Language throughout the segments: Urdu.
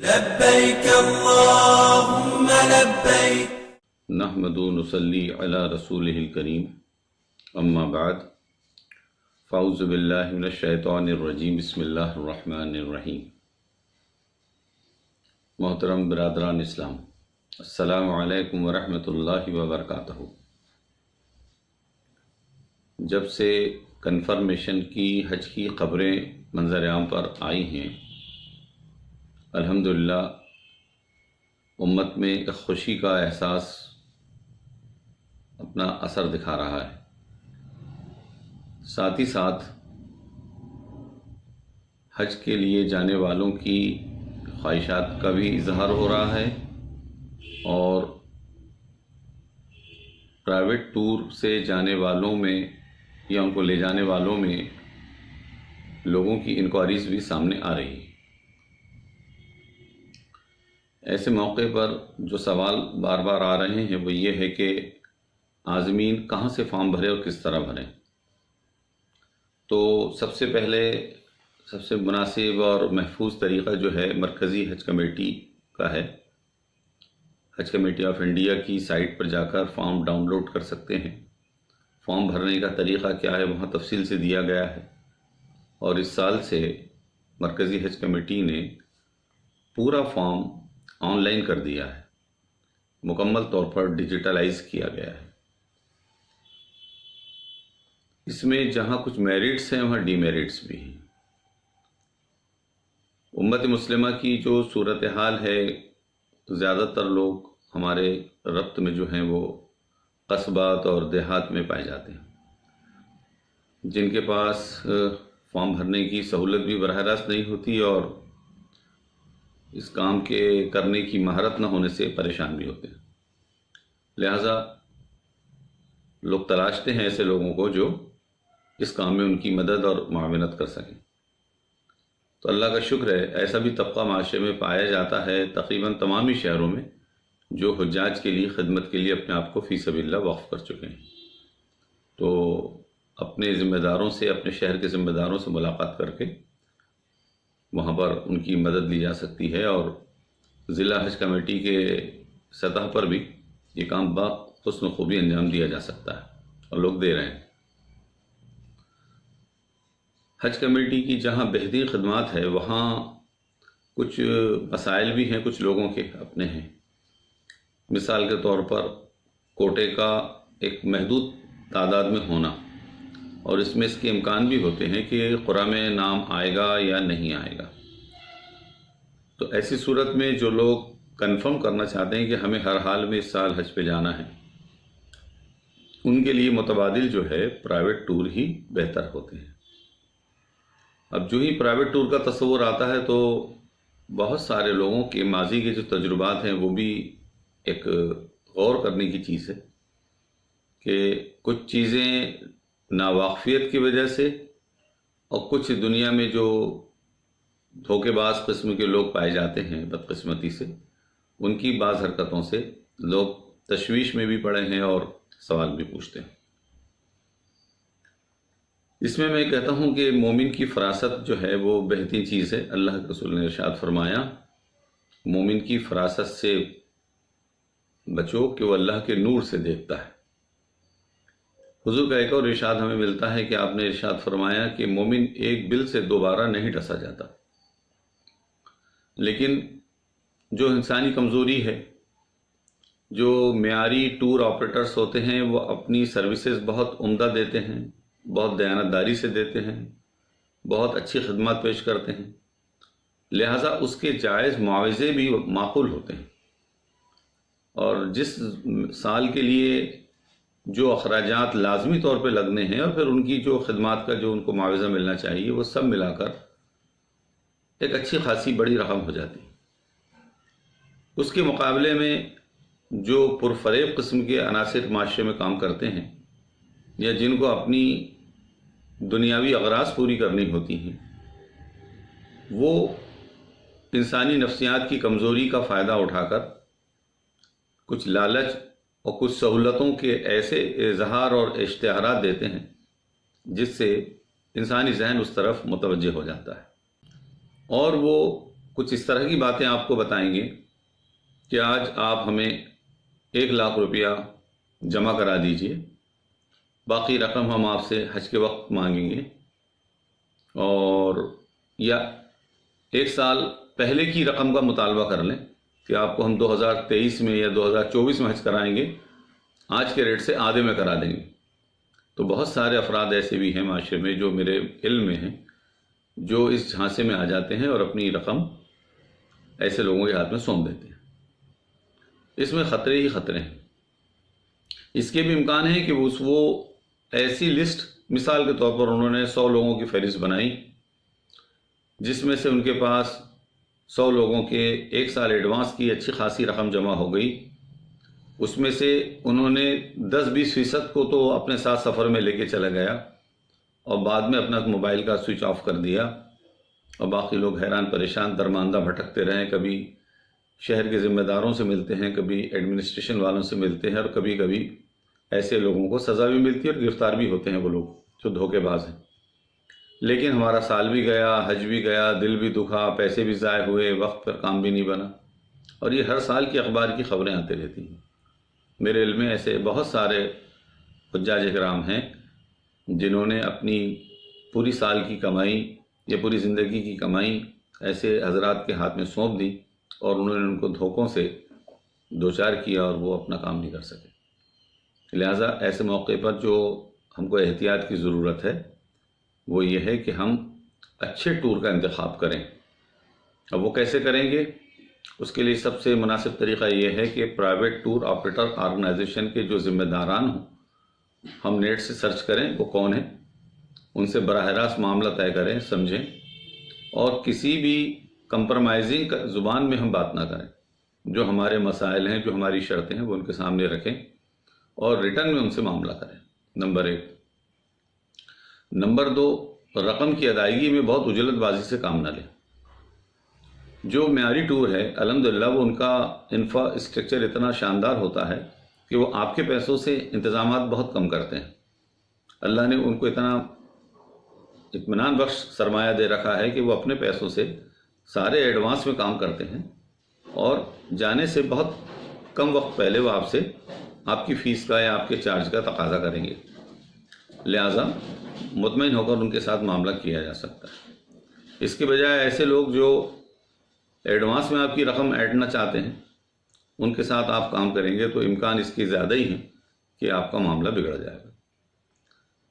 لبيك اللهم لبيك نحمد و نصلی علی رسولہ الکریم اما بعد فاعوذ باللہ من الشیطان الرجیم بسم اللہ الرحمن الرحیم۔ محترم برادران اسلام، السلام علیکم ورحمۃ اللہ وبرکاتہ۔ جب سے کنفرمیشن کی حج کی خبریں منظر عام پر آئی ہیں، الحمدللہ امت میں ایک خوشی کا احساس اپنا اثر دکھا رہا ہے۔ ساتھ ہی ساتھ حج کے لیے جانے والوں کی خواہشات کا بھی اظہار ہو رہا ہے، اور پرائیویٹ ٹور سے جانے والوں میں یا ان کو لے جانے والوں میں لوگوں کی انکوائریز بھی سامنے آ رہی ہے۔ ایسے موقع پر جو سوال بار بار آ رہے ہیں وہ یہ ہے کہ عازمین کہاں سے فارم بھریں اور کس طرح بھریں۔ تو سب سے پہلے سب سے مناسب اور محفوظ طریقہ جو ہے مرکزی حج کمیٹی کا ہے۔ حج کمیٹی آف انڈیا کی سائٹ پر جا کر فارم ڈاؤن لوڈ کر سکتے ہیں۔ فارم بھرنے کا طریقہ کیا ہے وہاں تفصیل سے دیا گیا ہے، اور اس سال سے مرکزی حج کمیٹی نے پورا فارم آن لائن کر دیا ہے، مکمل طور پر ڈیجیٹلائز کیا گیا ہے۔ اس میں جہاں کچھ میرٹس ہیں وہاں ڈی میرٹس بھی ہیں۔ امت مسلمہ کی جو صورتحال ہے، زیادہ تر لوگ ہمارے ربط میں جو ہیں وہ قصبات اور دیہات میں پائے جاتے ہیں، جن کے پاس فارم بھرنے کی سہولت بھی براہ راست نہیں ہوتی اور اس کام کے کرنے کی مہارت نہ ہونے سے پریشان بھی ہوتے ہیں۔ لہٰذا لوگ تلاشتے ہیں ایسے لوگوں کو جو اس کام میں ان کی مدد اور معاونت کر سکیں۔ تو اللہ کا شکر ہے، ایسا بھی طبقہ معاشرے میں پایا جاتا ہے تقریباً تمام ہی شہروں میں، جو حجاج کے لیے خدمت کے لیے اپنے آپ کو فی سبیل اللہ وقف کر چکے ہیں۔ تو اپنے ذمہ داروں سے، اپنے شہر کے ذمہ داروں سے ملاقات کر کے وہاں پر ان کی مدد لی جا سکتی ہے، اور ضلع حج کمیٹی کے سطح پر بھی یہ کام بحسن خوبی انجام دیا جا سکتا ہے، اور لوگ دے رہے ہیں۔ حج کمیٹی کی جہاں بہترین خدمات ہے وہاں کچھ مسائل بھی ہیں، کچھ لوگوں کے اپنے ہیں۔ مثال کے طور پر کوٹے کا ایک محدود تعداد میں ہونا، اور اس میں اس کے امکان بھی ہوتے ہیں کہ قرعہ میں نام آئے گا یا نہیں آئے گا۔ تو ایسی صورت میں جو لوگ کنفرم کرنا چاہتے ہیں کہ ہمیں ہر حال میں اس سال حج پہ جانا ہے، ان کے لیے متبادل جو ہے پرائیویٹ ٹور ہی بہتر ہوتے ہیں۔ اب جو ہی پرائیویٹ ٹور کا تصور آتا ہے تو بہت سارے لوگوں کے ماضی کے جو تجربات ہیں وہ بھی ایک غور کرنے کی چیز ہے کہ کچھ چیزیں ناواقفیت کی وجہ سے، اور کچھ دنیا میں جو دھوکے باز قسم کے لوگ پائے جاتے ہیں بدقسمتی سے، ان کی بعض حرکتوں سے لوگ تشویش میں بھی پڑے ہیں اور سوال بھی پوچھتے ہیں۔ اس میں کہتا ہوں کہ مومن کی فراست جو ہے وہ بہترین چیز ہے۔ اللہ کے رسول نے ارشاد فرمایا، مومن کی فراست سے بچو کہ وہ اللہ کے نور سے دیکھتا ہے۔ حضور کا ایک اور ارشاد ہمیں ملتا ہے کہ آپ نے ارشاد فرمایا کہ مومن ایک بل سے دوبارہ نہیں ڈسا جاتا، لیکن جو انسانی کمزوری ہے، جو معیاری ٹور آپریٹرز ہوتے ہیں وہ اپنی سروسز بہت عمدہ دیتے ہیں، بہت دیانتداری سے دیتے ہیں، بہت اچھی خدمات پیش کرتے ہیں، لہٰذا اس کے جائز معاوضے بھی معقول ہوتے ہیں، اور جس سال کے لیے جو اخراجات لازمی طور پہ لگنے ہیں اور پھر ان کی جو خدمات کا جو ان کو معاوضہ ملنا چاہیے وہ سب ملا کر ایک اچھی خاصی بڑی رقم ہو جاتی۔ اس کے مقابلے میں جو پرفریب قسم کے عناصر معاشرے میں کام کرتے ہیں، یا جن کو اپنی دنیاوی اغراض پوری کرنی ہوتی ہیں، وہ انسانی نفسیات کی کمزوری کا فائدہ اٹھا کر کچھ لالچ اور کچھ سہولتوں کے ایسے اظہار اور اشتہارات دیتے ہیں جس سے انسانی ذہن اس طرف متوجہ ہو جاتا ہے، اور وہ کچھ اس طرح کی باتیں آپ کو بتائیں گے کہ آج آپ ہمیں 1 لاکھ روپیہ جمع کرا دیجئے، باقی رقم ہم آپ سے حج کے وقت مانگیں گے، اور یا 1 سال پہلے کی رقم کا مطالبہ کر لیں کہ آپ کو ہم 2023 میں یا 2024 میں حج کرائیں گے، آج کے ریٹ سے آدھے میں کرا دیں گے۔ تو بہت سارے افراد ایسے بھی ہیں معاشرے میں جو میرے علم میں ہیں، جو اس جھانسے میں آ جاتے ہیں اور اپنی رقم ایسے لوگوں کے ہاتھ میں سونپ دیتے ہیں۔ اس میں خطرے ہی خطرے ہیں۔ اس کے بھی امکان ہے کہ وہ ایسی لسٹ، مثال کے طور پر انہوں نے 100 لوگوں کی فہرست بنائی، جس میں سے ان کے پاس 100 لوگوں کے 1 سال ایڈوانس کی اچھی خاصی رقم جمع ہو گئی، اس میں سے انہوں نے 10-20% کو تو اپنے ساتھ سفر میں لے کے چلا گیا اور بعد میں اپنا موبائل کا سوئچ آف کر دیا، اور باقی لوگ حیران پریشان درماندہ بھٹکتے رہے، کبھی شہر کے ذمہ داروں سے ملتے ہیں، کبھی ایڈمنسٹریشن والوں سے ملتے ہیں، اور کبھی کبھی ایسے لوگوں کو سزا بھی ملتی ہے اور گرفتار بھی ہوتے ہیں وہ لوگ جو دھوکے باز ہیں۔ لیکن ہمارا سال بھی گیا، حج بھی گیا، دل بھی دکھا، پیسے بھی ضائع ہوئے، وقت پر کام بھی نہیں بنا، اور یہ ہر سال کی اخبار کی خبریں آتی رہتی ہیں۔ میرے علم میں ایسے بہت سارے حجاج کرام ہیں جنہوں نے اپنی پوری سال کی کمائی یا پوری زندگی کی کمائی ایسے حضرات کے ہاتھ میں سونپ دی، اور انہوں نے ان کو دھوکوں سے دوچار کیا اور وہ اپنا کام نہیں کر سکے۔ لہٰذا ایسے موقع پر جو ہم کو احتیاط کی ضرورت ہے وہ یہ ہے کہ ہم اچھے ٹور کا انتخاب کریں۔ اب وہ کیسے کریں گے؟ اس کے لیے سب سے مناسب طریقہ یہ ہے کہ پرائیویٹ ٹور آپریٹر آرگنائزیشن کے جو ذمہ داران ہوں، ہم نیٹ سے سرچ کریں وہ کون ہیں، ان سے براہ راست معاملہ طے کریں، سمجھیں، اور کسی بھی کمپرمائزنگ زبان میں ہم بات نہ کریں۔ جو ہمارے مسائل ہیں، جو ہماری شرطیں ہیں، وہ ان کے سامنے رکھیں اور ریٹرن میں ان سے معاملہ کریں، نمبر 1۔ نمبر 2، رقم کی ادائیگی میں بہت اجلت بازی سے کام نہ لیں۔ جو معیاری ٹور ہے الحمدللہ وہ ان کا انفراسٹرکچر اتنا شاندار ہوتا ہے کہ وہ آپ کے پیسوں سے انتظامات بہت کم کرتے ہیں۔ اللہ نے ان کو اتنا اطمینان بخش سرمایہ دے رکھا ہے کہ وہ اپنے پیسوں سے سارے ایڈوانس میں کام کرتے ہیں، اور جانے سے بہت کم وقت پہلے وہ آپ سے آپ کی فیس کا یا آپ کے چارج کا تقاضا کریں گے، لہٰذا مطمئن ہو کر ان کے ساتھ معاملہ کیا جا سکتا ہے۔ اس کے بجائے ایسے لوگ جو ایڈوانس میں آپ کی رقم ایڈنا چاہتے ہیں، ان کے ساتھ آپ کام کریں گے تو امکان اس کی زیادہ ہی ہے کہ آپ کا معاملہ بگڑ جائے گا۔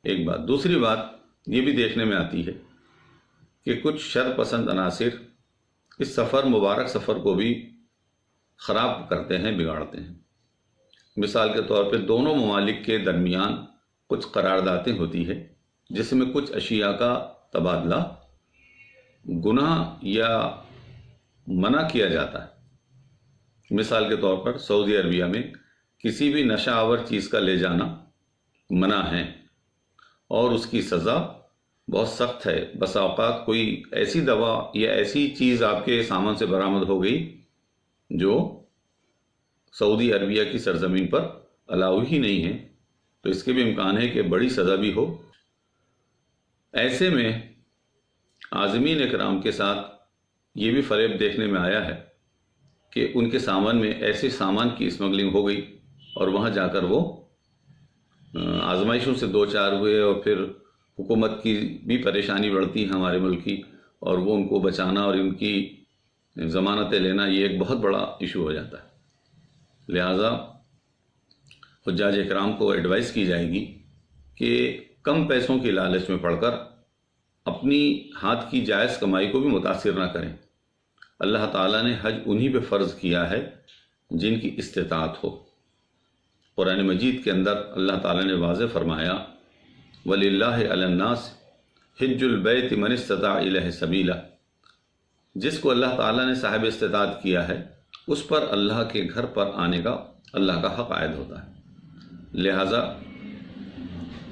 ایک بات۔ دوسری بات یہ بھی دیکھنے میں آتی ہے کہ کچھ شر پسند عناصر اس مبارک سفر کو بھی خراب کرتے ہیں، بگاڑتے ہیں۔ مثال کے طور پہ دونوں ممالک کے درمیان کچھ قراردادیں ہوتی ہے جس میں کچھ اشیاء کا تبادلہ گناہ یا منع کیا جاتا ہے۔ مثال کے طور پر سعودی عربیہ میں کسی بھی نشہ آور چیز کا لے جانا منع ہے، اور اس کی سزا بہت سخت ہے۔ بسا اوقات کوئی ایسی دوا یا ایسی چیز آپ کے سامان سے برآمد ہو گئی جو سعودی عربیہ کی سرزمین پر الاؤ ہی نہیں ہے، تو اس کے بھی امکان ہے کہ بڑی سزا بھی ہو۔ ایسے میں عازمین اکرام کے ساتھ یہ بھی فریب دیکھنے میں آیا ہے کہ ان کے سامان میں ایسے سامان کی اسمگلنگ ہو گئی، اور وہاں جا کر وہ آزمائشوں سے دوچار ہوئے، اور پھر حکومت کی بھی پریشانی بڑھتی ہے ہمارے ملک کی، اور وہ ان کو بچانا اور ان کی ضمانتیں لینا یہ ایک بہت بڑا ایشو ہو جاتا ہے۔ لہٰذا حجاج اکرام کو ایڈوائز کی جائے گی کہ کم پیسوں کی لالچ میں پڑ کر اپنی ہاتھ کی جائز کمائی کو بھی متاثر نہ کریں۔ اللہ تعالیٰ نے حج انہی پہ فرض کیا ہے جن کی استطاعت ہو۔ قرآن مجید کے اندر اللہ تعالیٰ نے واضح فرمایا وَلِلَّهِ عَلَى النَّاسِ حِجُّ الْبَيْتِ مَنِ اسْتَطَاعَ إِلَيْهِ سَبِيلًا، جس کو اللہ تعالیٰ نے صاحب استطاعت کیا ہے اس پر اللہ کے گھر پر آنے کا اللہ کا حق عائد ہوتا ہے۔ لہٰذا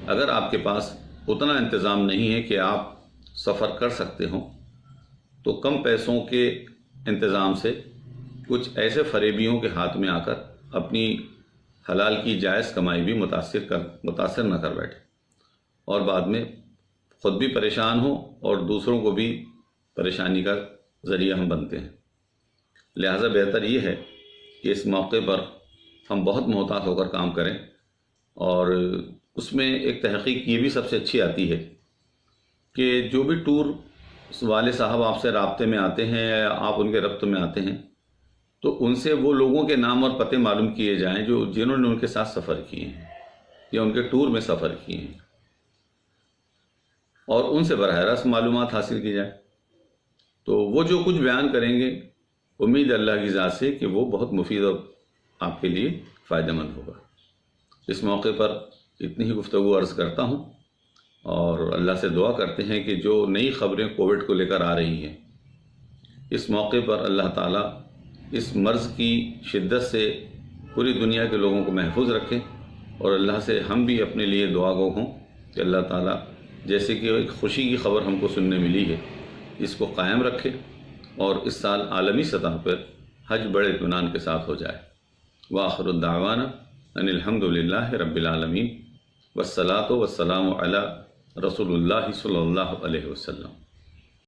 اگر آپ کے پاس اتنا انتظام نہیں ہے کہ آپ سفر کر سکتے ہوں، تو کم پیسوں کے انتظام سے کچھ ایسے فریبیوں کے ہاتھ میں آ کر اپنی حلال کی جائز کمائی بھی متاثر نہ کر بیٹھے، اور بعد میں خود بھی پریشان ہوں اور دوسروں کو بھی پریشانی کا ذریعہ ہم بنتے ہیں۔ لہٰذا بہتر یہ ہے کہ اس موقع پر ہم بہت محتاط ہو کر کام کریں، اور اس میں ایک تحقیق یہ بھی سب سے اچھی آتی ہے کہ جو بھی ٹور والے صاحب آپ سے رابطے میں آتے ہیں یا آپ ان کے ربط میں آتے ہیں، تو ان سے وہ لوگوں کے نام اور پتے معلوم کیے جائیں جنہوں نے ان کے ساتھ سفر کیے ہیں یا ان کے ٹور میں سفر کیے ہیں، اور ان سے براہ راست معلومات حاصل کی جائے۔ تو وہ جو کچھ بیان کریں گے، امید اللہ کی ذات سے کہ وہ بہت مفید اور آپ کے لیے فائدہ مند ہوگا۔ اس موقع پر اتنی ہی گفتگو عرض کرتا ہوں، اور اللہ سے دعا کرتے ہیں کہ جو نئی خبریں کووڈ کو لے کر آ رہی ہیں، اس موقع پر اللہ تعالیٰ اس مرض کی شدت سے پوری دنیا کے لوگوں کو محفوظ رکھے، اور اللہ سے ہم بھی اپنے لیے دعا گو ہوں کہ اللہ تعالیٰ جیسے کہ ایک خوشی کی خبر ہم کو سننے ملی ہے، اس کو قائم رکھے، اور اس سال عالمی سطح پر حج بڑے اطمینان کے ساتھ ہو جائے۔ وآخر الدعوانا ان الحمد للہ رب العالمین، والصلاۃ والسلام علی رسول اللہ صلی اللہ علیہ وسلم۔